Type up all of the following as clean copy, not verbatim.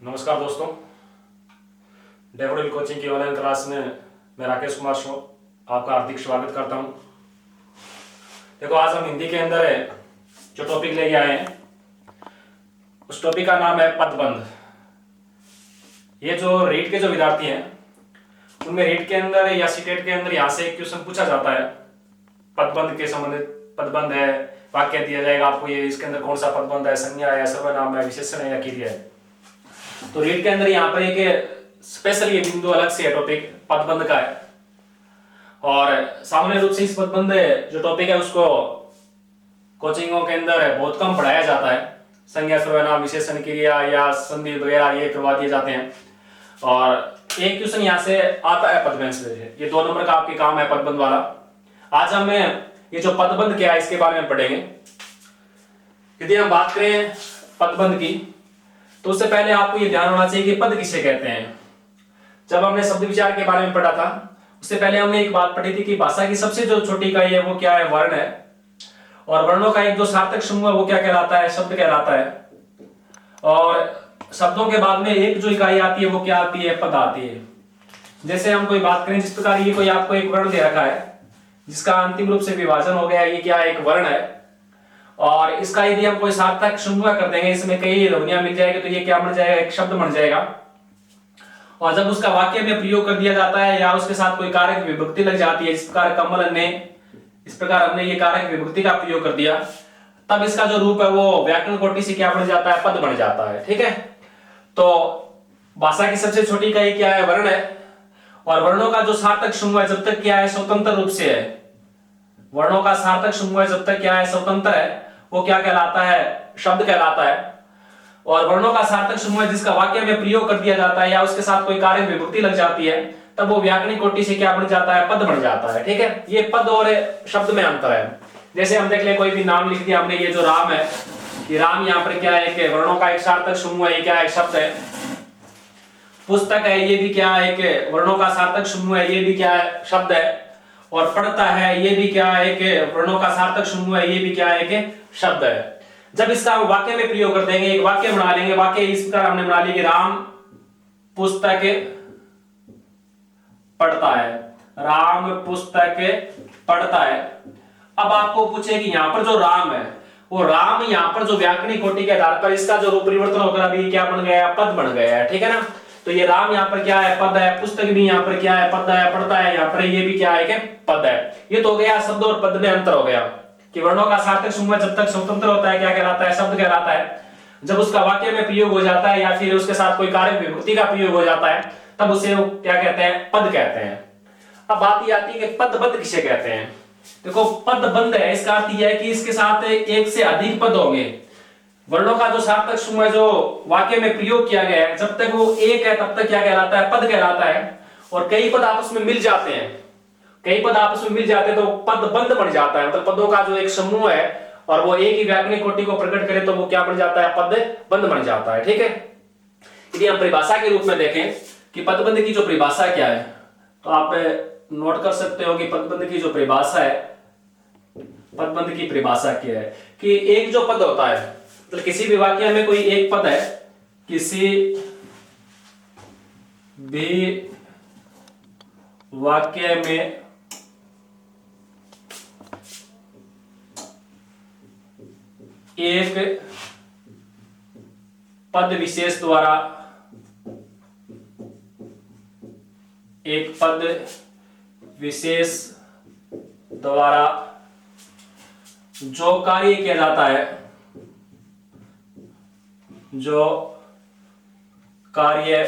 नमस्कार दोस्तों, डेवोडिल कोचिंग की ऑनलाइन क्लास में मैं राकेश कुमार शो आपका हार्दिक स्वागत करता हूं। देखो, आज हम हिंदी के अंदर जो टॉपिक लेके आए हैं उस टॉपिक का नाम है पदबंध। ये जो रीट के जो विद्यार्थी हैं उनमें रीट के अंदर या सीटेट के अंदर यहाँ से एक क्वेश्चन पूछा जाता है पदबंध के संबंधित। पदबंध है, वाक्य दिया जाएगा आपको, ये इसके अंदर कौन सा पदबंध है, संज्ञा है, सर्वनाम है, विशेषण है या क्रिया है। तो रीट के अंदर यहाँ पर एक स्पेशल ये बिंदु अलग से टॉपिक पदबंध का है और सामान्य रूप से इस पदबंध जो टॉपिक है उसको कोचिंगों के अंदर बहुत कम पढ़ाया जाता है। संज्ञा, सर्वनाम, विशेषण, क्रिया या संधि वगैरह ये करवा दिए जाते हैं। और एक क्वेश्चन यहाँ से आता है पदबंध से, ये 2 नंबर का आपके काम है पदबंध वाला। आज हम ये जो पदबंध क्या है इसके बारे में पढ़ेंगे। यदि हम बात करें पदबंध की तो उससे पहले आपको ये ध्यान होना चाहिए कि पद किसे कहते हैं। जब हमने शब्द विचार के बारे में पढ़ा था उससे पहले हमने एक बात पढ़ी थी कि भाषा की सबसे जो छोटी इकाई है वो क्या है, वर्ण है। और वर्णों का एक जो सार्थक समूह है वो क्या कहलाता है, शब्द कहलाता है। और शब्दों के बाद में एक जो इकाई आती है वो क्या आती है, पद आती है। जैसे हम कोई बात करें, जिस प्रकार ये कोई आपको एक वर्ण दे रखा है जिसका अंतिम रूप से विभाजन हो गया, ये क्या एक वर्ण है। और इसका यदि हम कोई सार्थक समूह कर देंगे, इसमें कई ध्वनियां मिल जाएगी तो ये क्या बन जाएगा, एक शब्द बन जाएगा। और जब उसका वाक्य में प्रयोग कर दिया जाता है या उसके साथ कोई कारक विभक्ति लग जाती है, इस प्रकार कमल ने, इस प्रकार हमने ये कारक विभक्ति का प्रयोग कर दिया, तब इसका जो रूप है वो व्याकरण कोटि से क्या बन जाता है, पद बन जाता है। ठीक है, तो भाषा की सबसे छोटी इकाई क्या है, वर्ण है। और वर्णों का जो सार्थक समूह है जब तक क्या है, स्वतंत्र रूप से है। वर्णों का सार्थक समूह है जब तक क्या है, स्वतंत्र है, वो क्या कहलाता है, शब्द कहलाता है। और वर्णों का सार्थक समूह जिसका वाक्य में प्रयोग कर दिया जाता है या उसके साथ कोई कारक विभक्ति लग जाती है, तब वो व्याकरणिक कोटि से क्या बन जाता है, पद बन जाता है। ठीक है, ये पद और शब्द में अंतर है। जैसे हम देख ले, कोई भी नाम लिख दिया हमने, ये जो राम है, ये राम यहाँ पर क्या है, वर्णों का एक सार्थक समूह है, ये क्या है, शब्द है। पुस्तक है, ये भी क्या है, एक वर्णों का सार्थक समूह है, ये भी क्या है, शब्द है। और पढ़ता है, ये भी क्या है, एक वर्णों का सार्थक समूह है, ये भी क्या है, एक शब्द है। जब इसका वाक्य में प्रयोग कर देंगे, एक वाक्य बना लेंगे, वाक्य इस प्रकार हमने बना लिया कि राम पुस्तक पढ़ता है, राम पुस्तक पढ़ता है। अब आपको पूछे कि यहाँ पर जो राम है वो राम यहाँ पर जो व्याकरणिक कोटि के आधार पर इसका जो रूप परिवर्तन होकर अभी क्या बन गया, पद बन गया है। ठीक है ना, तो ये राम यहाँ पर क्या है, पद है। पुस्तक भी यहाँ पर क्या है, पद है। पढ़ता है यहाँ पर, ये भी क्या है, पद है। ये तो हो गया शब्द और पद में अंतर हो गया कि वर्णों का सार्थक समूह जब तक स्वतंत्र होता है क्या कहलाता है, शब्द कहलाता है। जब उसका वाक्य में प्रयोग हो जाता है या फिर उसके साथ कोई कारक विभक्ति का प्रयोग हो जाता है तब उसे वो क्या कहते हैं, पद कहते हैं। अब बात ये आती है कि पदबंध किसे कहते हैं। देखो, पदबंध है, इसका अर्थ यह है कि इसके साथ एक से अधिक पद होंगे। वर्णों का जो सार्थक समूह जो वाक्य में प्रयोग किया गया है जब तक वो एक है तब तक क्या कहलाता है, पद कहलाता है। और कई पद आपस में मिल जाते हैं, कई पद आपस में मिल जाते हैं तो पदबंध बन जाता है। मतलब पदों का जो एक समूह है और वो एक ही व्याकरणिक कोटि को प्रकट करे तो वो क्या बन जाता है, पदबंध बन जाता है। ठीक है, यदि हम परिभाषा के रूप में देखें कि पदबंध की जो परिभाषा क्या है तो आप नोट कर सकते हो कि पदबंध की जो परिभाषा है, पदबंध की परिभाषा क्या है कि एक जो पद होता है, मतलब किसी भी वाक्य में कोई एक पद है, किसी भी वाक्य में एक पद विशेष द्वारा, एक पद विशेष द्वारा जो कार्य किया जाता है, जो कार्य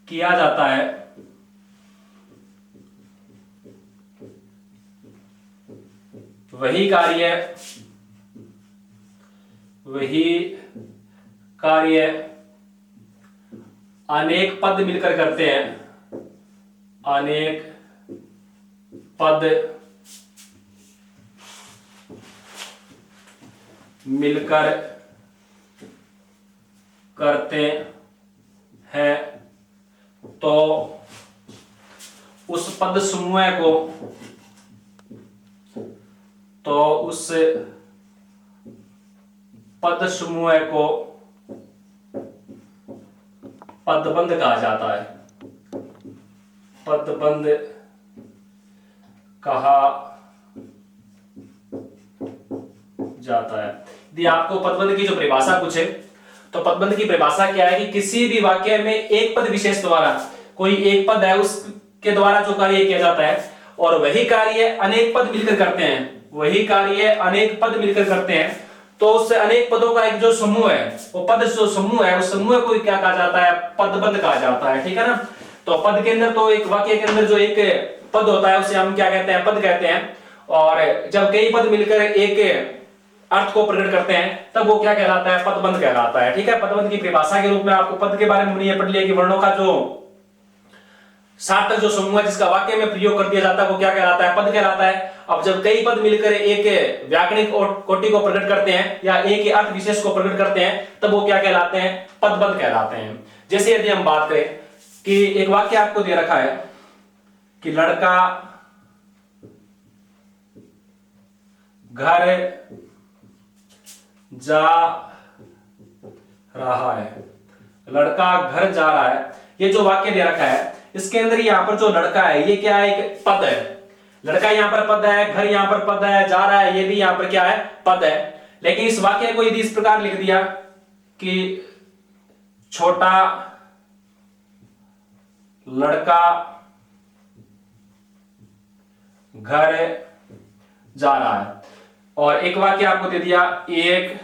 किया जाता है, वही कार्य अनेक पद मिलकर करते हैं, अनेक पद मिलकर करते हैं तो उस पद समूह को, तो उस पद समूह को पदबंध कहा जाता है, पदबंध कहा जाता है। यदि आपको पदबंध की जो परिभाषा पूछे तो पदबंध की परिभाषा क्या है कि किसी भी वाक्य में एक पद विशेष द्वारा, कोई एक पद है उसके द्वारा जो कार्य किया जाता है और वही कार्य अनेक पद मिलकर करते हैं, वही कार्य अनेक पद मिलकर करते हैं, तो उससे अनेक पदों का एक जो समूह है, वो पद जो समूह है उस समूह को क्या कहा जाता है, पदबंध कहा जाता है। ठीक है ना। तो पद के अंदर, तो एक वाक्य के अंदर जो एक पद होता है उसे हम क्या कहते हैं, पद कहते हैं। और जब कई पद मिलकर एक अर्थ को प्रकट करते हैं तब वो क्या कहलाता है, पदबंध कहलाता है। ठीक है। पदबंध की परिभाषा के रूप में आपको पद के बारे में हमने ये पढ़ लिया कि वर्णों का जो सार्थक जो समूह है जिसका वाक्य में प्रयोग कर दिया जाता है वो क्या कहलाता है, पद कहलाता है। अब जब कई पद मिलकर एक व्याकरणिक कोटि को प्रकट करते हैं या एक ही अर्थ विशेष को प्रकट करते हैं तब वो क्या कहलाते हैं, पदबंध कहलाते हैं। जैसे यदि हम बात करें कि एक वाक्य आपको दे रखा है कि लड़का घर जा रहा है, लड़का घर जा रहा है, ये जो वाक्य दे रखा है इसके अंदर यहां पर जो लड़का है ये क्या है, एक पद है। लड़का यहां पर पद है, घर यहां पर पद है, जा रहा है ये भी यहां पर क्या है, पद है। लेकिन इस वाक्य को यदि इस प्रकार लिख दिया कि छोटा लड़का घर जा रहा है, और एक वाक्य आपको दे दिया एक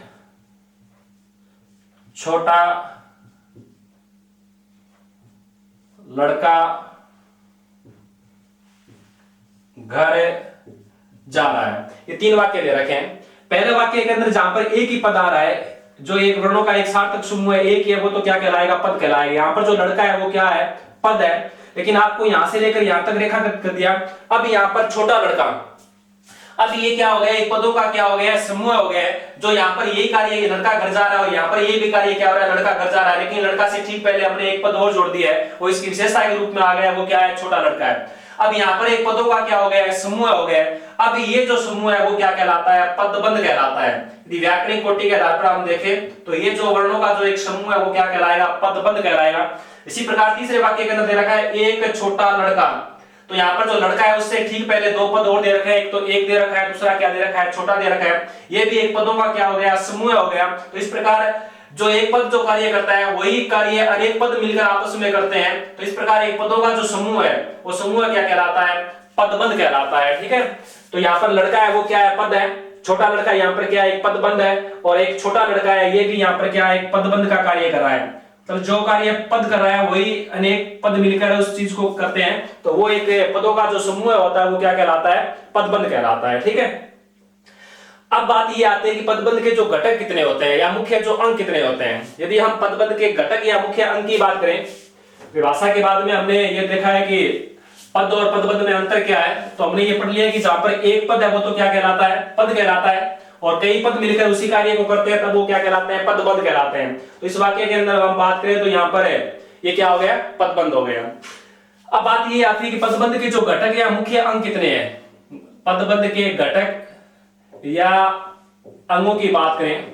छोटा लड़का घर जा रहा है, ये तीन वाक्य दे रखे हैं। पहले वाक्य के अंदर जहां पर एक ही पद आ रहा है, जो एक वर्णों का एक सार्थक समूह है, एक ही है, वो तो क्या कहलाएगा, पद कहलाएगा। यहां पर जो लड़का है वो क्या है, पद है। लेकिन आपको यहां से लेकर यहां तक रेखा कर दिया, अब यहां पर छोटा लड़का, अब ये क्या हो गया, एक पदों का क्या हो गया, समूह हो गया, जो यहाँ पर यही कार्य है, लड़का घर जा रहा है, और यहाँ पर ये भी कार्य क्या हो रहा है, लड़का घर जा रहा है। लेकिन लड़का से ठीक पहले हमने एक पद और जोड़ दिया है, वो इसकी विशेषता के रूप में आ गया, वो क्या है, छोटा लड़का है। अब यहाँ पर एक पदों का क्या हो गया, समूह हो गया। अब ये जो समूह है वो क्या कहलाता है, पदबंध कहलाता है। यदि व्याकरणिक कोटि के आधार पर हम देखें तो ये जो वर्णों का जो एक समूह है वो क्या कहलाएगा, पदबंध कहलाएगा। इसी प्रकार तीसरे वाक्य के अंदर दे रखा है एक छोटा लड़का, तो यहाँ पर जो लड़का है उससे ठीक पहले दो पद और दे रखा है, एक तो एक दे रखा है, दूसरा क्या दे रखा है, छोटा दे रखा है। ये भी एक पदों का क्या हो गया, समूह हो गया। तो इस प्रकार जो एक पद जो कार्य करता है वही कार्य अनेक पद मिलकर आपस में करते हैं। तो इस प्रकार एक पदों का जो समूह है वो समूह क्या कहलाता है, पदबंध कहलाता है। ठीक है। तो यहाँ पर लड़का है वो क्या है, पद है। छोटा लड़का यहाँ पर क्या है, एक पदबंध है। और एक छोटा लड़का है ये भी यहाँ पर क्या है, एक पदबंध का कार्य कर रहा है। तो जो कार्य पद कर रहा है वही अनेक पद मिलकर उस चीज को करते हैं, तो वो एक पदों का जो समूह होता है वो क्या कहलाता है, पदबंध कहलाता है। ठीक है। अब बात ये आती है कि पदबंध के जो घटक कितने होते हैं या मुख्य जो अंग कितने होते हैं। यदि हम पदबंध के घटक या मुख्य अंग की बात करें, परिभाषा के बाद में हमने ये देखा है कि पद और पदबंध में अंतर क्या है, तो हमने ये पढ़ लिया कि जहां पर एक पद है वो तो क्या कहलाता है, पद कहलाता है, और कई पद मिलकर उसी कार्य को करते हैं तब वो क्या कहलाते हैं, पदबंध कहलाते हैं। तो इस वाक्य के अंदर हम बात करें तो यहाँ पर है ये क्या हो गया, पदबंध हो गया। अब बात ये आती है कि पदबंध के जो घटक या मुख्य अंग कितने हैं। पदबंध के घटक या अंगों की बात करें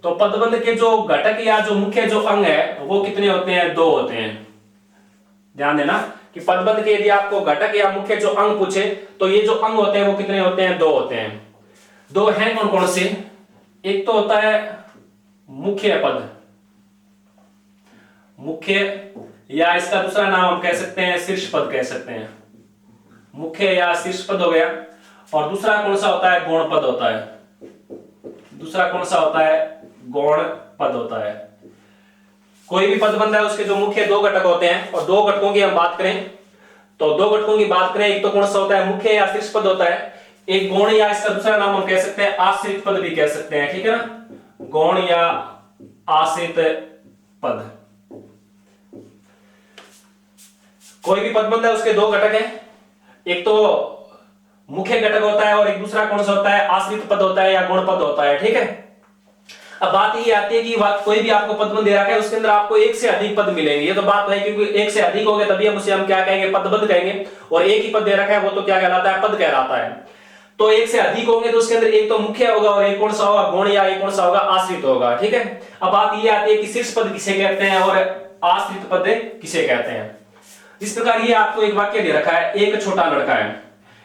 तो पदबंध के जो घटक या जो मुख्य जो अंग है वो कितने होते हैं, दो होते हैं। ध्यान देना कि पदबंध के यदि आपको घटक या मुख्य जो अंग पूछे तो ये जो अंग होते हैं वो कितने होते हैं, दो होते हैं। दो हैं कौन कौन से, एक तो होता है मुख्य पद, मुख्य या इसका दूसरा नाम हम कह सकते हैं शीर्ष पद कह सकते हैं, मुख्य या शीर्ष पद हो गया। और दूसरा कौन सा होता है, गौण पद होता है। दूसरा कौन सा होता है, गौण पद होता है। कोई भी पदबंध है उसके जो मुख्य दो घटक होते हैं, और दो घटकों की हम बात करें तो दो घटकों की बात करें, एक तो कौन सा होता है, मुख्य या शीर्ष पद होता है, एक गौण या इसका दूसरा नाम हम कह सकते हैं आश्रित पद भी कह सकते हैं। ठीक है ना, गौण या आश्रित पद। कोई भी पदबंध है उसके दो घटक हैं, एक तो मुख्य घटक होता है और एक दूसरा कौन सा होता है, आश्रित पद होता है या गौण पद होता है। ठीक है। अब बात ये आती है कि कोई भी आपको पदबंध दे रखा है उसके अंदर आपको एक से अधिक पद मिलेंगे, ये तो बात है, क्योंकि एक से अधिक हो गए तभी हम उसे क्या कहेंगे, पदबंध कहेंगे। और एक ही पद दे रखा है वो तो क्या कहलाता है, पद कहलाता है। तो एक से अधिक होंगे तो उसके अंदर एक तो मुख्य होगा और एक कौन सा होगा, गौण, या एक कौन सा होगा, आश्रित होगा। ठीक है। अब बात ये आती है कि शीर्ष पद किसे कहते हैं और आश्रित पद किसे कहते हैं। इस प्रकार ये आपको एक वाक्य दे रखा है, एक छोटा लड़का है,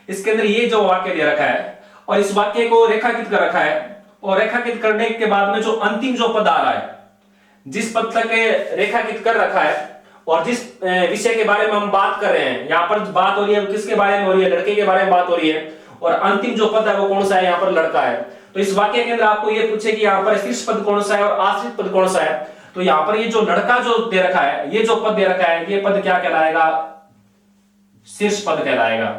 इसके अंदर ये जो वाक्य दे रखा है और इस वाक्य को रेखांकित कर रखा है, और रेखांकित करने के बाद में जो अंतिम जो पद आ रहा है, जिस पद तक रेखांकित कर रखा है और जिस विषय के बारे में हम बात कर रहे हैं, यहाँ पर बात हो रही है किसके बारे में हो रही है, लड़के के बारे में बात हो रही है, और अंतिम जो पद है वो कौन सा है, यहाँ पर लड़का है। तो इस वाक्य के अंदर आपको ये पूछे कि यहाँ पर शीर्ष पद कौन सा है और आश्रित पद कौन सा है, तो यहाँ पर ये जो लड़का जो दे रखा है, ये जो पद दे रखा है, ये पद क्या कहलाएगा, शीर्ष पद कहलाएगा।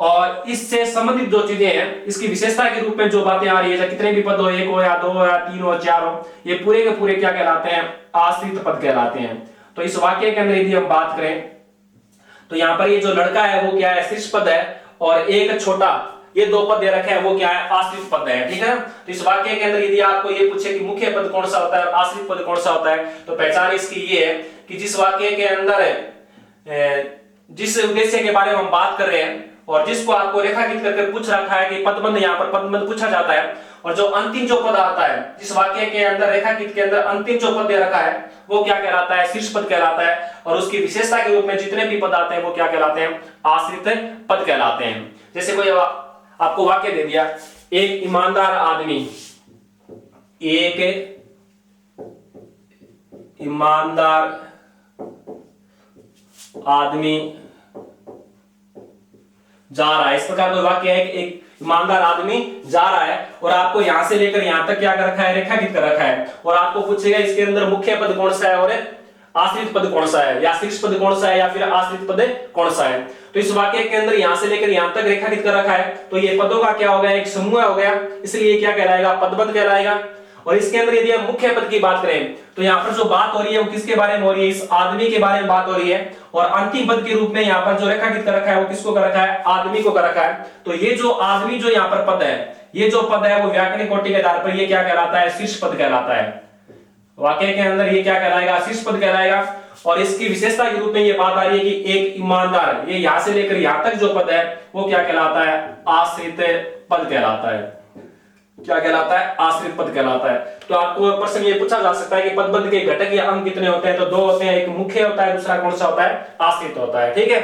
और इससे संबंधित जो चीजें हैं, इसकी विशेषता के रूप में जो बातें आ रही है, कितने भी पद हो, एक हो या दो हो या तीन हो चार हो, ये पूरे के पूरे क्या कहलाते हैं, आश्रित पद कहलाते हैं। तो इस वाक्य के अंदर यदि हम बात करें तो यहाँ पर ये जो लड़का है वो क्या है, शीर्ष पद है, और एक छोटा, ये दो पद दे रखे हैं, वो क्या है, आश्रित पद है। ठीक है, तो इस वाक्य के अंदर यदि आपको ये पूछे कि मुख्य पद कौन सा होता है, आश्रित पद कौन सा होता है, तो पहचान इसकी ये है कि जिस वाक्य के अंदर जिस उद्देश्य के बारे में हम बात कर रहे हैं और जिसको आपको रेखांकित करके पूछ रखा है कि पदबंध, यहाँ पर पदबंध पूछा जाता है, और जो अंतिम जो पद आता है, जिस वाक्य के अंदर रेखांकित के अंदर अंतिम जो पद दे रखा है, वो क्या कहलाता है, शीर्ष पद कहलाता है, और उसकी विशेषता के रूप में जितने भी पद आते हैं वो क्या कहलाते हैं, आश्रित पद कहलाते हैं। जैसे कोई आपको वाक्य दे दिया, एक ईमानदार आदमी, एक ईमानदार आदमी जा रहा है, इस प्रकार कोई वाक्य है कि एक ईमानदार आदमी जा रहा है, और आपको यहां से लेकर यहां तक क्या कर रखा है, रेखांकित कर रखा है, और आपको पूछेगा इसके अंदर मुख्य पद कौन सा है और आश्रित पद कौन सा है, या शीर्ष पद कौन सा है, या फिर आश्रित पद कौन सा है। तो इस वाक्य के अंदर यहां से लेकर यहां तक रेखांकित कर रखा है, तो ये पदों का क्या हो गया, एक समूह हो गया, इसलिए क्या कहलाएगा, पदबंध कहलाएगा। और इसके अंदर यदि हम मुख्य पद की बात करें तो यहाँ पर जो बात हो रही है वो किसके बारे में हो रही है, इस आदमी के बारे में बात हो रही है, और अंतिम पद के रूप में यहाँ पर जो रेखांकित कर रखा है वो किसको कर रखा है, आदमी को कर रखा है। तो ये जो आदमी जो यहाँ पर पद है, ये जो पद है वो व्याकरणिक कोटि के आधार पर ये क्या कहलाता है, शीर्ष पद कहलाता है। वाक्य के अंदर ये क्या कहलाएगा, शीर्ष पद कहलाएगा। और इसकी विशेषता के रूप में ये बात आ रही है कि एक ईमानदार, ये यहां से लेकर यहां तक जो पद है वो क्या कहलाता है, आश्रित पद कहलाता है। क्या कहलाता है, आश्रित पद कहलाता है। तो आपको प्रश्न ये पूछा जा सकता है कि पदबंध के घटक या अंग कितने होते हैं, तो दो होते हैं, एक मुख्य होता है, दूसरा कौन सा होता है, आश्रित होता है। ठीक है,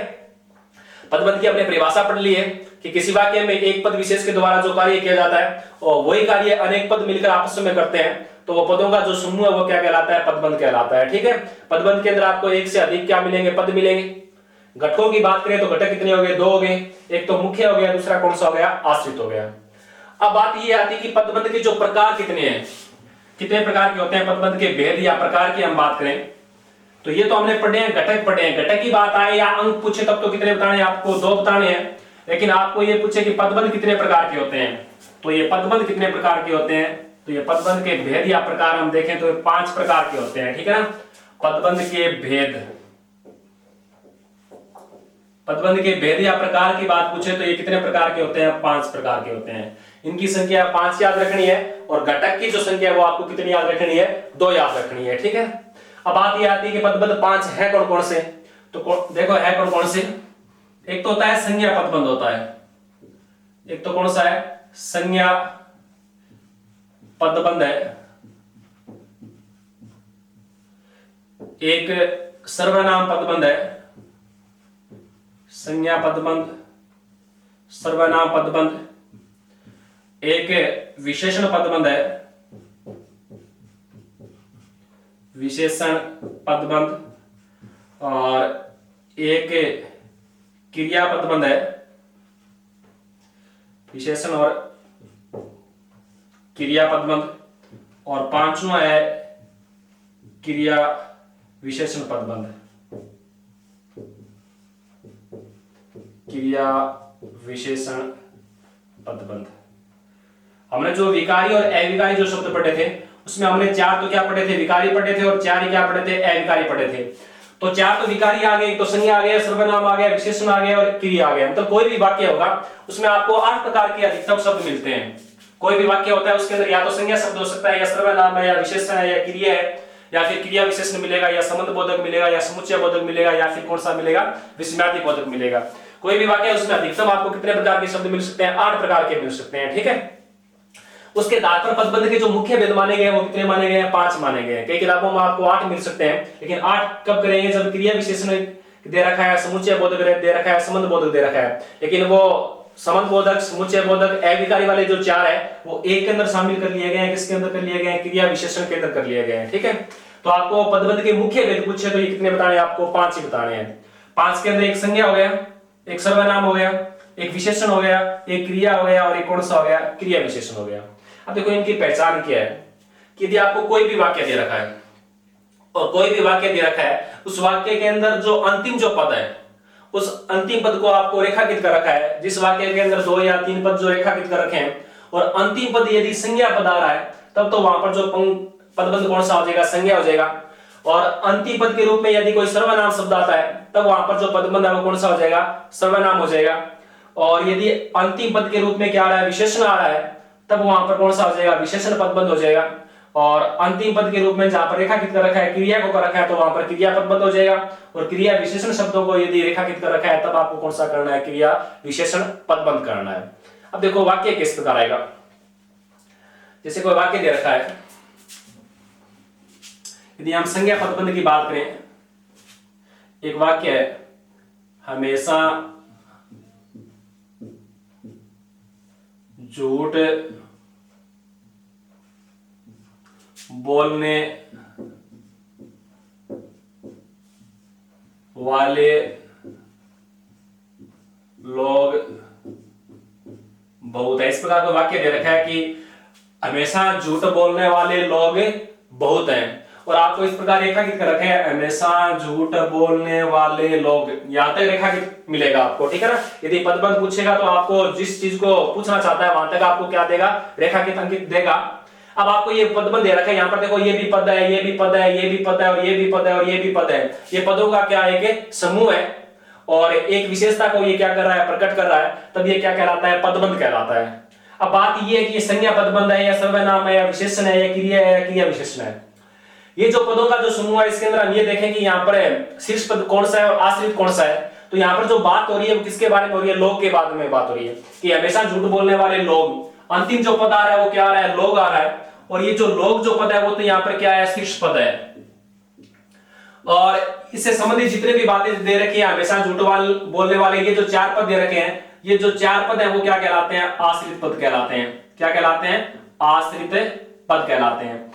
पदबंध की अपने परिभाषा पढ़ ली है कि किसी वाक्य में एक पद विशेष के द्वारा जो कार्य किया जाता है और वही कार्य अनेक पद मिलकर आपस में करते हैं, तो वो पदों का जो समूह है वो क्या कहलाता है, पदबंध कहलाता है। ठीक है, पदबंध के अंदर आपको एक से अधिक क्या मिलेंगे, पद मिलेंगे। घटकों की बात करें तो घटक कितने हो गए, दो हो गए, एक तो मुख्य हो गया, दूसरा कौन सा हो गया, आश्रित हो गया। अब बात ये आती है कि पदबंध के जो प्रकार कितने हैं, कितने प्रकार के होते हैं, पदबंध के भेद या प्रकार की हम बात करें तो ये तो हमने पढ़े हैं, घटक पढ़े हैं। घटक की बात आए या अंक पूछे तब तो कितने बताने, आपको दो बताने हैं। लेकिन आपको ये पूछे कि पदबंध कितने प्रकार के होते हैं, तो ये पदबंध कितने प्रकार के होते हैं, तो ये पदबंध के भेद या प्रकार हम देखें तो 5 प्रकार के होते हैं। ठीक है ना, पदबंध के भेद, पदबंध के भेद या प्रकार की बात पूछे तो ये कितने प्रकार के होते हैं, 5 प्रकार के होते हैं। इनकी संख्या 5 याद रखनी है, और घटक की जो संख्या है वो आपको कितनी याद रखनी है, 2 याद रखनी है। ठीक है, अब बात ये आती है कि पदबंध 5 है कौन कौन से, तो देखो है कौन कौन से। एक तो होता है संज्ञा पदबंध होता है, एक तो कौन सा है, संज्ञा पदबंध है, एक सर्वनाम पदबंध है, संज्ञा पदबंध, सर्वनाम पदबंध, एक विशेषण पदबंध है, विशेषण पदबंध, और एक क्रिया पदबंध है, विशेषण और क्रिया पदबंध, और 5वां है क्रिया विशेषण पदबंध, क्रिया विशेषण पदबंध। हमने जो विकारी और अविकारी जो शब्द पढ़े थे उसमें हमने 4 तो क्या पढ़े थे, विकारी पढ़े थे, और 4 ही क्या पढ़े थे, अविकारी पढ़े थे। तो 4 तो विकारी आ गए, तो संज्ञा आ गया, सर्वनाम आ गया, विशेषण आ गया और क्रिया आ गया। मतलब कोई भी वाक्य होगा उसमें आपको 8 प्रकार के अधिकतम शब्द मिलते हैं। कोई भी वाक्य होता है उसके अंदर या तो संज्ञा शब्द हो सकता है, या सर्वनाम है, या विशेषण है, या क्रिया है, या फिर क्रिया विशेषण मिलेगा, या संबंध बोधक मिलेगा, या समुच्चय बोधक मिलेगा, या फिर कौन सा मिलेगा, विस्मयादि बोधक मिलेगा। कोई भी वाक्य उसमें अधिकतम आपको कितने प्रकार के शब्द मिल सकते हैं, 8 प्रकार के मिल सकते हैं। ठीक है, उसके आधार पर पदबंध के जो मुख्य भेद माने गए हैं वो कितने माने गए हैं? 5 माने गए हैं। कई किताबों में आपको 8 मिल सकते हैं, लेकिन 8 कब करेंगे? जब क्रिया विशेषण दे रखा है, समुच्चय बोधक दे रखा है, संबंध बोधक दे रखा है। लेकिन वो संबंध बोधक, समुच्चय बोधक, अविकारी वाले जो 4 है वो एक के अंदर शामिल कर लिए गए हैं। किसके अंदर कर लिए गए हैं? क्रिया विशेषण के अंदर कर लिए गए हैं। ठीक है, तो आपको पदबंध के मुख्य भेद पूछे तो ये कितने बताने? आपको 5 ही बताने हैं। 5 के अंदर एक संज्ञा हो गया, एक सर्वनाम हो गया, एक विशेषण हो गया, एक क्रिया हो गया और एक कौन सा हो गया? क्रिया विशेषण हो गया। अब देखो इनकी पहचान क्या है कि यदि आपको कोई भी वाक्य दे रखा है और कोई भी वाक्य दे रखा है, उस वाक्य के अंदर जो अंतिम जो पद है उस अंतिम पद को आपको रेखांकित कर रखा है। जिस वाक्य के अंदर 2 या 3 पद जो रेखांकित कर रखे हैं और अंतिम पद यदि संज्ञा पद आ रहा है तब तो वहां पर जो पदबंध कौन सा हो जाएगा? संज्ञा हो जाएगा। और अंतिम पद के रूप में यदि कोई सर्वनाम शब्द आता है तब वहां पर जो पदबंध है वो कौन सा हो जाएगा? सर्वनाम हो जाएगा। और यदि अंतिम पद के रूप में क्या आ रहा है? विशेषण आ रहा है, तब वहां पर कौन सा हो जाएगा? विशेषण पदबंध हो जाएगा। और अंतिम पद के रूप में जहां पर रेखांकित कर रखा है, क्रिया को कर रखा है, तो वहां पर क्रिया पदबंध हो जाएगा। और क्रिया विशेषण शब्दों को यदि रेखांकित कर रखा है तब आपको कौन सा करना है? क्रिया विशेषण पदबंध करना है। अब देखो वाक्य किस प्रकार आएगा। जैसे कोई वाक्य दे रखा है, यदि हम संज्ञा पदबंध की बात करें, एक वाक्य है, हमेशा झूठ बोलने वाले लोग बहुत है। इस प्रकार का वाक्य दे रखा है कि हमेशा झूठ बोलने वाले लोग बहुत हैं और आपको इस प्रकार रेखांकित कर रखे हैं, हमेशा झूठ बोलने वाले लोग, यहां तक रेखांकित मिलेगा आपको। ठीक है ना, यदि पदबंध पूछेगा तो आपको जिस चीज को पूछना चाहता है वहां तक आपको क्या देगा? रेखांकित अंकित देगा। अब आपको ये पदबंध दे रखा है, यहाँ पर देखो ये भी पद है, ये भी पद है, ये भी पद है और ये भी पद है और ये भी पद है। ये पदों का क्या है? एक समूह है और एक विशेषता को ये क्या कर रहा है? प्रकट कर रहा है, तब ये क्या कहलाता है? पदबंध कहलाता है। अब बात ये है कि ये संज्ञा पदबंध है या सर्वनाम है या विशेषण है या क्रिया है या क्रिया विशेषण है। ये जो पदों का जो समूह है इसके अंदर हम ये देखें कि यहाँ पर शीर्ष पद कौन सा है और आश्रित कौन सा है। तो यहाँ पर जो बात हो रही है वो किसके बारे में हो रही है? लोग के बारे में बात हो रही है कि हमेशा झूठ बोलने वाले लोग। अंतिम जो पद आ रहा है वो क्या आ रहा है? लोग आ रहा है। और ये जो लोग जो पद है वो तो यहाँ पर क्या है? शीर्ष पद है। और इससे संबंधित जितने भी बातें दे रखी है, हमेशा झूठ बोलने वाले, ये जो 4 पद दे रखे हैं, ये जो 4 पद है वो क्या कहलाते हैं? आश्रित पद कहलाते हैं। क्या कहलाते हैं? आश्रित पद कहलाते हैं।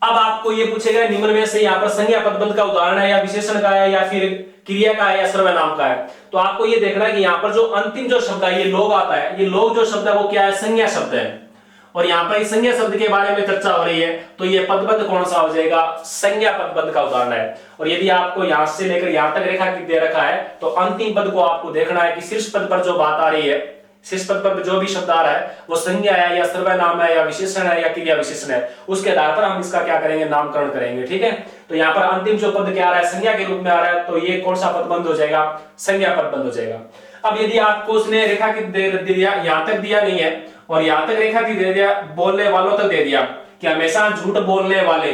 अब आपको ये पूछेगा निम्न में से यहाँ पर संज्ञा पदबंध का उदाहरण है या विशेषण का है या फिर क्रिया का है या सर्वनाम का है। तो आपको ये देखना है कि यहाँ पर जो अंतिम जो शब्द है ये लोग आता है, ये लोग जो शब्द है वो क्या है? संज्ञा शब्द है। और यहाँ पर इस संज्ञा शब्द के बारे में चर्चा हो रही है, तो ये पदबंध कौन सा हो जाएगा? संज्ञा पदबंध का उदाहरण है। और यदि आपको यहां से लेकर यहां तक रेखांकित दे रखा है तो अंतिम पद को आपको देखना है कि शीर्ष पद पर जो बात आ रही है, शीर्ष पद पर जो भी शब्द आ रहा है वो संज्ञा है या सर्वनाम है या विशेषण है या क्रिया विशेषण है, उसके आधार पर हम इसका क्या करेंगे? नामकरण करेंगे। ठीक है, तो यहाँ पर अंतिम जो पद क्या आ रहा है? संज्ञा के रूप में आ रहा है, तो ये कौन सा पदबंध हो जाएगा? संज्ञा पदबंध हो जाएगा। अब यदि आपको उसने रेखांकित दे दिया, यहां तक दिया नहीं है और यहां तक रेखांकित दे दिया, बोलने वालों तक दे दिया कि हमेशा झूठ बोलने वाले।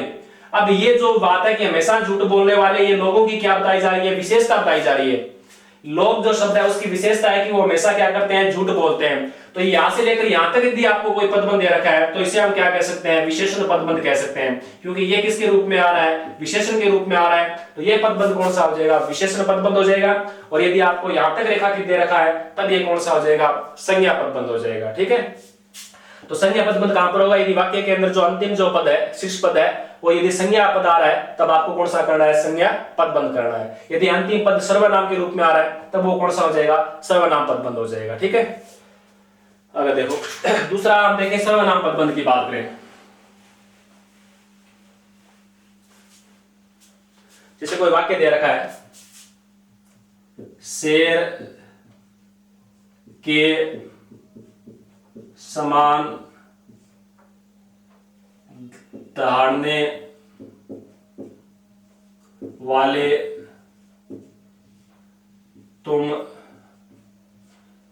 अब ये जो बात है कि हमेशा झूठ बोलने वाले, ये लोगों की क्या बताई जा रही है? विशेषता बताई जा रही है। लोग जो शब्द है उसकी विशेषता है कि वो हमेशा क्या करते हैं? झूठ बोलते हैं। तो यहां से लेकर यहां तक यदि आपको कोई पदबंध दे रखा है तो इसे हम क्या कह सकते हैं? विशेषण पदबंध कह सकते हैं, क्योंकि ये किसके रूप में आ रहा है? विशेषण के रूप में आ रहा है। तो ये पदबंध कौन सा हो जाएगा? विशेषण पदबंध हो जाएगा। और यदि आपको यहां तक रेखांकित दे रखा है तब ये कौन सा हो जाएगा? संज्ञा पदबंध हो जाएगा। ठीक है, तो संज्ञा पदबंध कहां पर होगा? यदि वाक्य के अंदर जो अंतिम जो पद है, शीर्ष पद है, वो यदि संज्ञा पद आ रहा है तब आपको कौन सा करना है? संज्ञा पदबंध करना है। यदि अंतिम पद सर्वनाम के रूप में आ रहा है तब वो कौन सा हो जाएगा? सर्वनाम पदबंध हो जाएगा। ठीक है, अगर देखो दूसरा हम देखें, सर्वनाम पदबंध की बात करें, जैसे कोई वाक्य दे रखा है, शेर के समान दहाड़ने वाले तुम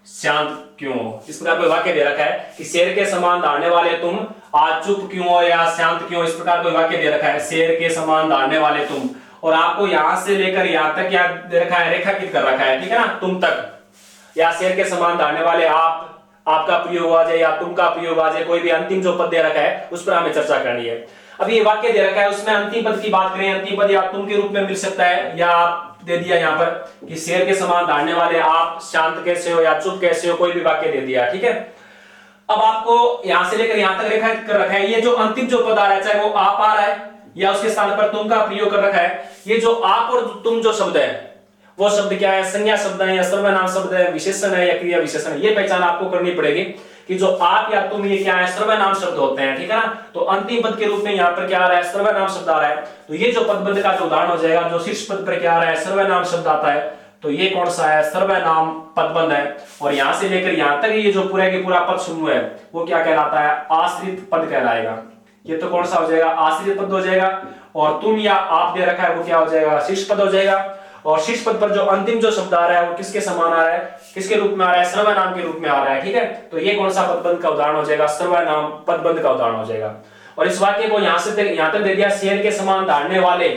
शांत क्यों हो? इस प्रकार कोई वाक्य दे रखा है कि शेर के समान दहाड़ने वाले तुम आज चुप क्यों हो या शांत क्यों? इस प्रकार कोई वाक्य दे रखा है, शेर के समान दहाड़ने वाले तुम। और आपको यहां से लेकर यहां तक क्या दे रखा है? रेखांकित कर रखा है। ठीक है ना, तुम तक, या शेर के समान दहाड़ने वाले आप, आपका प्रयोग आ जाए या तुम का प्रयोग आ जाए, कोई भी अंतिम जो पद दे रखा है उस पर हमें चर्चा करनी है। अब ये वाक्य दे रखा है, उसमें अंतिम पद की बात करें, अंतिम पद या तुम के रूप में मिल सकता है, या आप दे दिया यहाँ पर कि शेर के समान दौड़ने वाले आप शांत कैसे हो या चुप कैसे हो, कोई भी वाक्य दे दिया, ठीक है। अब आपको यहां से लेकर यहां तक रेखांकित कर रखा है, ये जो अंतिम जो पद आ रहा है, चाहे वो आप आ रहा है या उसके स्थान पर तुम का प्रयोग कर रखा है, ये जो आप और तुम जो शब्द है वो शब्द क्या है, संज्ञा शब्द है या सर्वनाम शब्द है, विशेषण है या क्रिया विशेषण है, ये पहचान आपको करनी पड़ेगी कि जो आप या तुम ये क्या है, सर्वनाम शब्द होते हैं, ठीक है ना। तो अंतिम पद के रूप में यहाँ पर क्या आ रहा है, सर्वनाम शब्द आ रहा है, तो ये जो पदबंध का जो उदाहरण हो जाएगा, जो शीर्ष पद पर क्या आ रहा है, सर्वनाम शब्द आता है, तो ये कौन सा है, सर्वनाम पदबंध है। और यहां से लेकर यहां तक ये जो पूरा के पूरा पद समूह है वो क्या कहलाता है, आश्रित पद कहलाएगा। ये तो कौन सा हो जाएगा, आश्रित पद हो जाएगा। और तुम या आप दे रखा है वो क्या हो जाएगा, शीर्ष पद हो जाएगा। और शीर्ष पद पर जो अंतिम जो शब्द आ रहा है वो किसके समान आ रहा है, किसके रूप में आ रहा है, सर्वनाम के रूप में आ रहा है, ठीक है। तो ये कौन सा पदबंध का उदाहरण हो जाएगा, सर्वनाम पदबंध का उदाहरण हो जाएगा। और इस वाक्य को यहां से यहां तक दे दिया, शेर के समान दौड़ने वाले।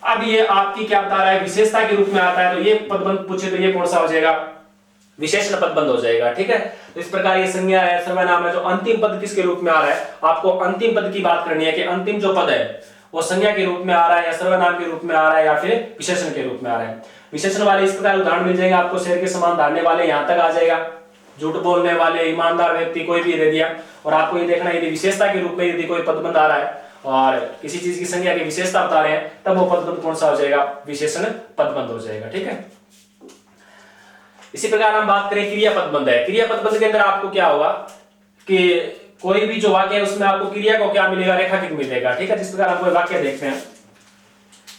अब ये आपकी क्या बता रहा है, विशेषता के रूप में आता है, तो ये पदबंध पूछे तो ये कौन सा हो जाएगा, विशेषण पदबंध हो जाएगा, ठीक है। तो इस प्रकार ये संज्ञा है, सर्वनाम है, जो अंतिम पद किसके रूप में आ रहा है, आपको अंतिम पद की बात करनी है कि अंतिम जो पद है वो संज्ञा के रूप में आ रहा है या सर्वनाम के रूप में आ रहा है या फिर विशेषण के रूप में आ रहा है। विशेषण वाले इस प्रकार उदाहरण मिल जाएगा आपको, शेर के समान दौड़ने वाले यहां तक आ जाएगा, झूठ बोलने वाले, ईमानदार व्यक्ति, कोई भी दे दिया। और आपको ये देखना, यदि विशेषता के रूप में यदि कोई पदबंध आ रहा है और किसी चीज की संज्ञा की विशेषता बता रहे हैं, तब वो पदबंध कौन सा हो जाएगा, विशेषण पदबंध हो जाएगा, ठीक है। इसी प्रकार हम बात करें क्रिया पदबंध है। क्रिया पदबंध के अंदर आपको क्या होगा कि कोई भी जो वाक्य है उसमें आपको क्रिया को क्या मिलेगा, रेखांकित मिलेगा, ठीक है। जिस प्रकार हम कोई वाक्य देखते हैं,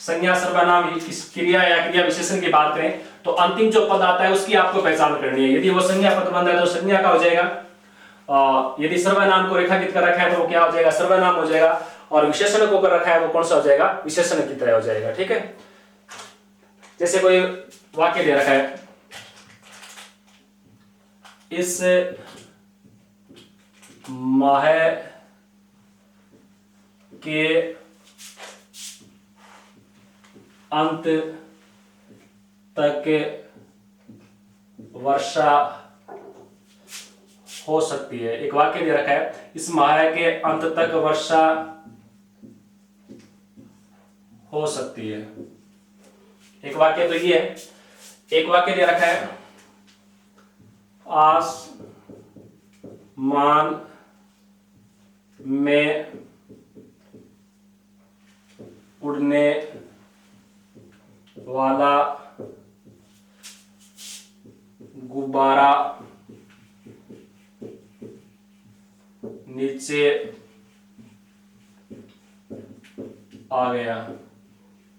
संज्ञा सर्वनाम क्रिया या क्रिया विशेषण की बात करें तो अंतिम जो पद आता है उसकी आपको पहचान करनी है। यदि वो संज्ञा पदबंध है तो संज्ञा का हो जाएगा, यदि सर्वनाम को रेखांकित कर रखा है तो वो क्या हो जाएगा, सर्वनाम हो जाएगा। और विशेषण को कर रखा है वो कौन सा हो जाएगा, विशेषण की तरह हो जाएगा, ठीक है। जैसे कोई वाक्य दे रखा है, इस माह के अंत तक वर्षा हो सकती है। एक वाक्य दे रखा है, इस माह के अंत तक वर्षा हो सकती है। एक वाक्य तो ये है। एक वाक्य दे रखा है, आसमान में उड़ने वाला गुब्बारा नीचे आ गया।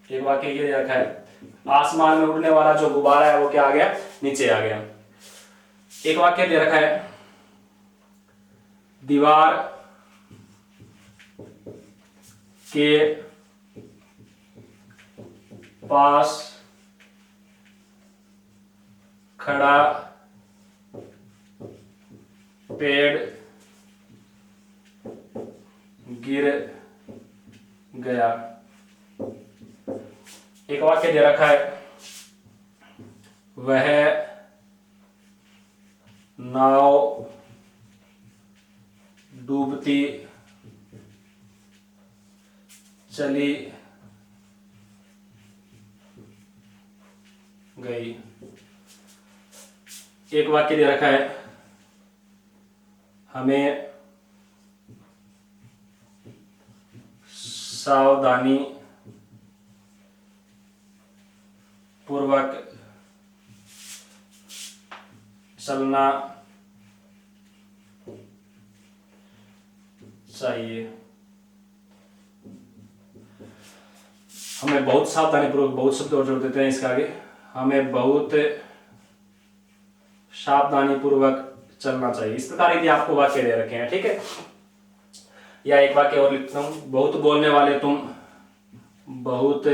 एक वाक्य ये दे रखा है, आसमान में उड़ने वाला जो गुब्बारा है वो क्या आ गया, नीचे आ गया। एक वाक्य दे रखा है, दीवार के पास खड़ा पेड़ गिर गया। एक वाक्य दे रखा है, वह नाव डूबती चली गई। एक वाक्य दे रखा है, हमें सावधानी पूर्वक चलना चाहिए। हमें बहुत सावधानी पूर्वक, बहुत शब्द और जोड़ देते हैं इसके आगे, हमें बहुत सावधानी पूर्वक चलना चाहिए। इस प्रकार यदि आपको वाक्य दे रखे हैं, ठीक है। या एक वाक्य और लिखता हूं, बहुत बोलने वाले तुम, बहुत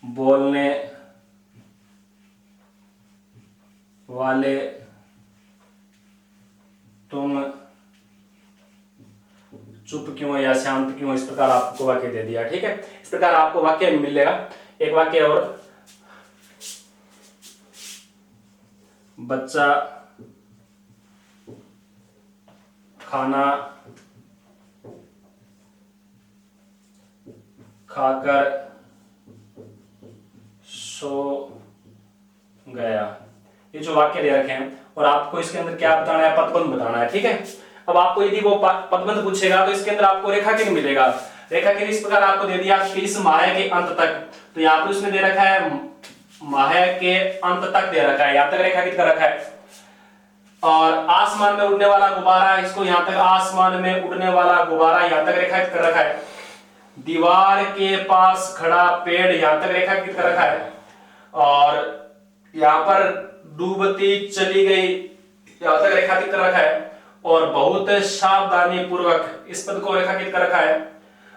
बोलने वाले तुम चुप क्यों या शांत क्यों, इस प्रकार आपको वाक्य दे दिया, ठीक है। इस प्रकार आपको वाक्य मिलेगा। एक वाक्य और, बच्चा खाना खाकर सो गया। ये जो वाक्य दे रखे हैं और आपको इसके अंदर क्या बताना है, पदबंध बताना है। ठीक है, अब आपको यदि वो पदबंध पूछेगा तो इसके अंदर आपको रेखाचिन्ह मिलेगा। रेखाचिन्ह इस प्रकार आपको दे दिया कि इस माह के अंत तक, तो यहाँ पर उसने दे रखा है माह के अंत तक दे रखा है, यहां तक रेखांकित कर रखा है। और आसमान में उड़ने वाला गुब्बारा, इसको यहां तक आसमान में उड़ने वाला गुब्बारा यहां तक रेखांकित कर रखा है। दीवार के पास खड़ा पेड़ यहां तक रेखांकित कर रखा है। और यहां पर डूबती चली गई यहां तक रेखांकित कर रखा है। और बहुत सावधानी पूर्वक इस पद को रेखांकित कर रखा है।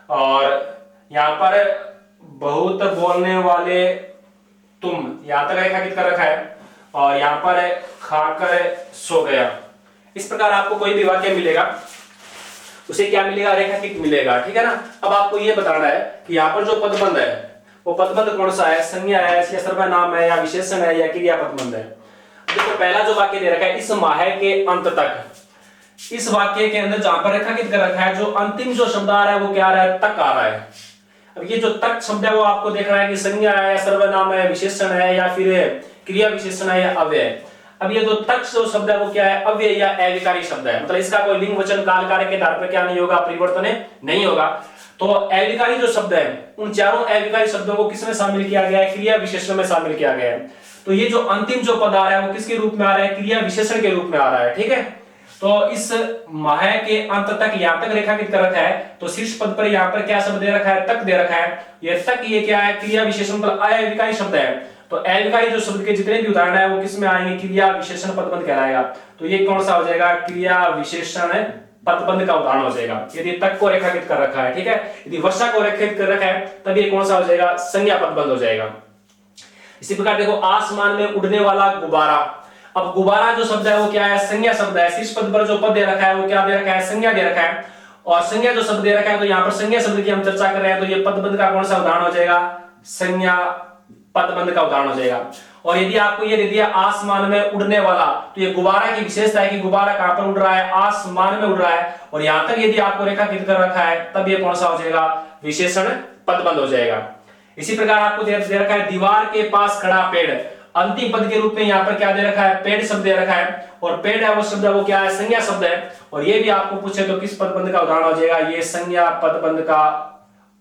और यहां पर बहुत बोलने वाले तुम यहां तक रेखांकित कर रखा है। और यहां पर खाकर सो गया। इस प्रकार आपको कोई भी वाक्य मिलेगा उसे क्या मिलेगा, रेखांकित मिलेगा। ठीक है ना। अब आपको यह बताना है कि यहाँ पर जो पदबंध है वो पदबंध कौन सा है, संज्ञा है या सर्वनाम है या विशेषण है या क्रिया पदबंध है। देखो पहला जो वाक्य दे रखा है इस माह के अंत तक, इस वाक्य के अंदर जहां पर रेखांकित कर रखा है जो अंतिम जो शब्द आ रहा है वो क्या आ रहा है, तक आ रहा है। अब ये जो तक शब्द है वो आपको देख रहा है कि संज्ञा है या सर्वनाम है, विशेषण है या फिर क्रिया विशेषण है या अव्यय है। अब ये जो तक जो शब्द है वो क्या है, अव्यय या अविकारी शब्द है। मतलब इसका कोई लिंग वचन काल कार्य के आधार पर क्या नहीं होगा, परिवर्तन नहीं होगा। तो अविकारी जो शब्द है उन चारों अविकारी शब्दों को किसमें शामिल किया गया है, क्रिया विशेषण में शामिल किया गया है। तो ये जो अंतिम जो पद आ रहा है वो किसके रूप में आ रहा है, क्रिया विशेषण के रूप में आ रहा है। ठीक है, तो इस माह के अंत तक यहां तक रेखांकित कर रखा है। तो शीर्ष पद पर यहां पर क्या शब्द दे रखा है, तक दे रखा है। ये तक ये क्या है, क्रिया विशेषण मतलब अविकारी शब्द है। तो अविकारी जो शब्द के जितने भी उदाहरण है वो किसमें आएंगे, क्रिया विशेषण पदबंध कहलाएगा। तो ये कौन सा हो जाएगा, क्रिया विशेषण पदबंध का उदाहरण हो जाएगा यदि तक को रेखांकित कर रखा है। ठीक है, यदि वर्षा को रेखांकित कर रखा है तब ये कौन सा हो जाएगा, संज्ञा पदबंध हो जाएगा। इसी प्रकार देखो आसमान में उड़ने वाला गुब्बारा, अब गुब्बारा जो शब्द है वो क्या है, संज्ञा शब्द है। शीर्ष पद पर जो पद दे रखा है वो क्या दे रखा है, संज्ञा दे रखा है। और संज्ञा जो शब्द दे रखा है तो यहाँ पर संज्ञा शब्द की हम चर्चा कर रहे हैं, तो ये पदबंध का कौन सा उदाहरण हो जाएगा, संज्ञा पदबंध का उदाहरण हो जाएगा। और यदि आपको ये दे दिया आसमान में उड़ने वाला, तो ये गुब्बारा की विशेषता है कि गुब्बारा कहां पर उड़ रहा है, आसमान में उड़ रहा है। और यहां तक यदि आपको रेखांकित कर रखा है तब ये कौन सा हो जाएगा, विशेषण पदबंध हो जाएगा। इसी प्रकार आपको दे रखा है दीवार के पास खड़ा पेड़, अंतिम पद के रूप में यहाँ पर क्या दे रखा है, पेड़ शब्द दे रखा है। और पेड़ है वो शब्द है वो क्या है, संज्ञा शब्द है। और ये भी आपको पूछे तो किस पदबंध का उदाहरण हो जाएगा, ये संज्ञा पदबंध का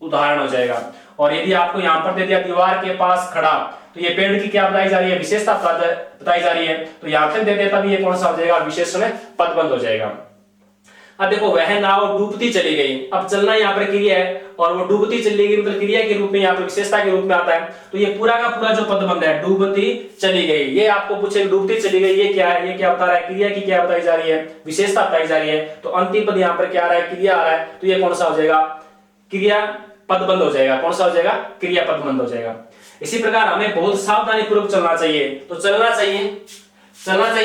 उदाहरण हो जाएगा। और यदि आपको यहाँ पर दे दिया दीवार के पास खड़ा, तो ये पेड़ की क्या बताई जा रही है, विशेषता बताई जा रही है। तो यहाँ तक दे देता भी ये कौन सा हो जाएगा, विशेषण पदबंध हो जाएगा। अब देखो वह नाव डूबती चली गई, अब चलना यहाँ पर क्रिया है और वो डूबती चली गई मतलब क्रिया के रूप में, यहाँ पर विशेषता के रूप में आता है। तो ये पूरा का पूरा जो पदबंध है डूबती चली गई, ये आपको पूछे डूबती चली गई ये क्या है, ये क्या बता रहा है, क्रिया की क्या बताई जा रही है, विशेषता बताई जा रही है। तो अंतिम पद यहाँ पर क्या आ रहा है, क्रिया आ रहा है। तो ये कौन सा हो जाएगा, क्रिया पदबंध हो जाएगा। कौन सा हो जाएगा, क्रिया पदबंध हो जाएगा। इसी प्रकार हमें बहुत सावधानी पूर्वक चलना चाहिए, तो चलना चाहिए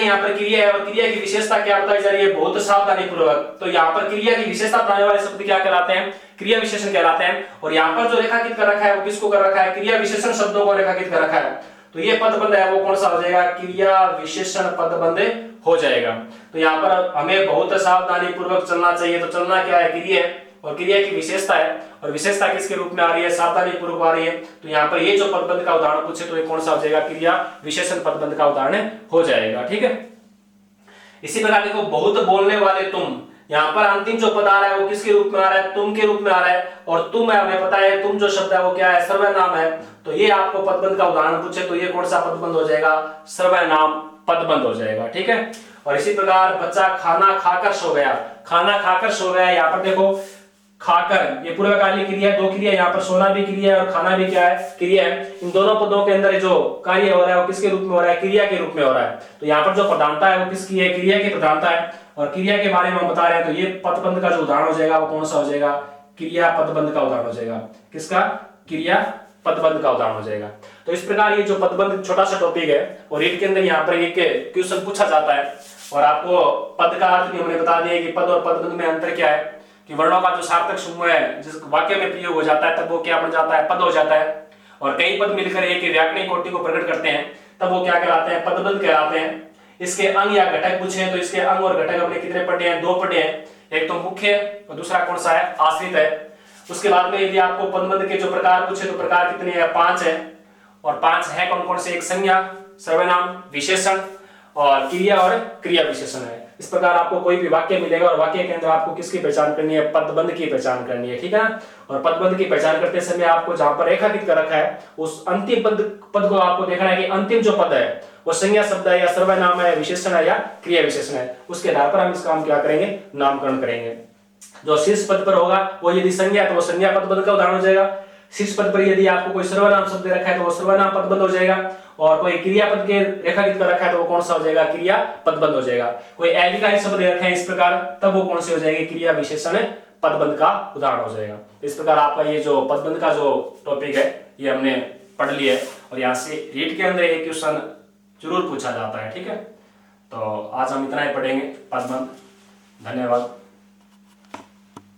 यहाँ पर क्रिया है। और क्रिया की विशेषता क्या बताई जा रही है, बहुत सावधानी पूर्वक। तो यहाँ पर क्रिया की विशेषता बताने वाले शब्द क्या कहलाते हैं, क्रिया विशेषण कहलाते हैं। और यहाँ पर जो रेखांकित कर रखा है वो किसको कर रखा है, क्रिया विशेषण शब्दों को रेखांकित कर रखा है। तो ये पदबंध है वो कौन सा हो जाएगा, क्रिया विशेषण पदबंध हो जाएगा। तो यहाँ पर हमें बहुत सावधानी पूर्वक चलना चाहिए। तो चलना क्या है, क्रिया है। और क्रिया की विशेषता है, और विशेषता किसके रूप में आ रही है, सावधानी पूर्वक आ रही है। तो यहाँ पर ये जो पदबंध का उदाहरण पूछे तो ये कौन सा हो जाएगा, क्रिया विशेषण पदबंध का उदाहरण हो जाएगा। ठीक है, इसी प्रकार देखो बहुत बोलने वाले तुम, यहाँ पर अंतिम जो पद आ रहा है वो किसके रूप में आ रहा है, तुम के रूप में आ रहा है। और तुम है हमें पता है, तुम जो शब्द है वो क्या है, सर्वनाम है। तो ये आपको पदबंध का उदाहरण पूछे तो ये कौन सा पदबंध हो जाएगा, सर्वनाम पदबंध हो जाएगा। ठीक है, और इसी प्रकार बच्चा खाना खाकर सो गया, खाना खाकर सो गया। यहाँ पर देखो खाकर ये पूर्वकालिक क्रिया है, दो क्रिया यहाँ पर, सोना भी क्रिया है और खाना भी क्या है, क्रिया है। इन दोनों पदों के अंदर जो कार्य हो रहा है वो किसके रूप में हो रहा है, क्रिया के रूप में हो रहा है। तो यहाँ पर जो प्रधानता है वो किसकी है, क्रिया की प्रधानता है। और क्रिया के बारे में हम बता रहे हैं, तो ये पदबंध का जो उदाहरण हो जाएगा वो कौन सा हो जाएगा, क्रिया पदबंध का उदाहरण हो जाएगा। किसका, क्रिया पदबंध का उदाहरण हो जाएगा। तो इस प्रकार ये जो पदबंध छोटा सा टॉपिक है और रीट के अंदर यहाँ पर एक क्वेश्चन पूछा जाता है। और आपको पद का अर्थ भी हमने बता दिया कि पद और पदबंध में अंतर क्या है, कि वर्णों का जो सार्थक समूह है जिस वाक्य में प्रयोग हो जाता है तब वो क्या बन जाता है, पद हो जाता है। और कई पद मिलकर एक व्याकरणिक कोटि को प्रकट करते हैं तब वो क्या कहलाते हैं, पदबंध कहलाते हैं। इसके अंग या घटक पूछे तो इसके अंग और घटक हमने कितने पढ़े हैं? 2 पढ़े हैं। एक तो मुख्य और दूसरा कौन सा है? आश्रित है। उसके बाद में यदि आपको पदबंध के जो प्रकार पूछे तो प्रकार कितने हैं? 5 है। और 5 है कौन कौन से? एक संज्ञा, सर्वनाम, विशेषण और क्रिया और क्रिया विशेषण है। इस प्रकार आपको कोई भी वाक्य मिलेगा और वाक्य के अंदर आपको किसकी पहचान करनी है? पदबंध की पहचान करनी है, ठीक है ना। और पदबंध की पहचान करते समय आपको जहां पर रेखांकित कर रखा है उस अंतिम पद को आपको देखना है कि अंतिम जो पद है वो संज्ञा शब्द है या सर्वनाम है, विशेषण है या क्रिया विशेषण है। उसके आधार पर हम इस काम क्या करेंगे? नामकरण करेंगे। जो शीर्ष पद पर होगा वो यदि संज्ञा तो वो संज्ञा पदबंध का उदाहरण हो जाएगा। शीर्ष पद पर यदि आपको कोई सर्वनाम शब्द रखा है तो वो सर्वनाम पदबंध हो जाएगा। और कोई क्रियापद के रेखांकित कर रखा है तो वो कौन सा हो जाएगा? क्रिया पदबंध हो जाएगा। कोई अधिकारी शब्द दे रखे हैं इस प्रकार तब वो कौन से हो जाएंगे? क्रिया विशेषण पदबंध का उदाहरण हो जाएगा। इस प्रकार आपका ये जो पदबंध का जो टॉपिक है ये हमने पढ़ लिया है और यहाँ से रीट के अंदर एक क्वेश्चन जरूर पूछा जाता है, ठीक है। तो आज हम इतना ही पढ़ेंगे पदबंध। धन्यवाद।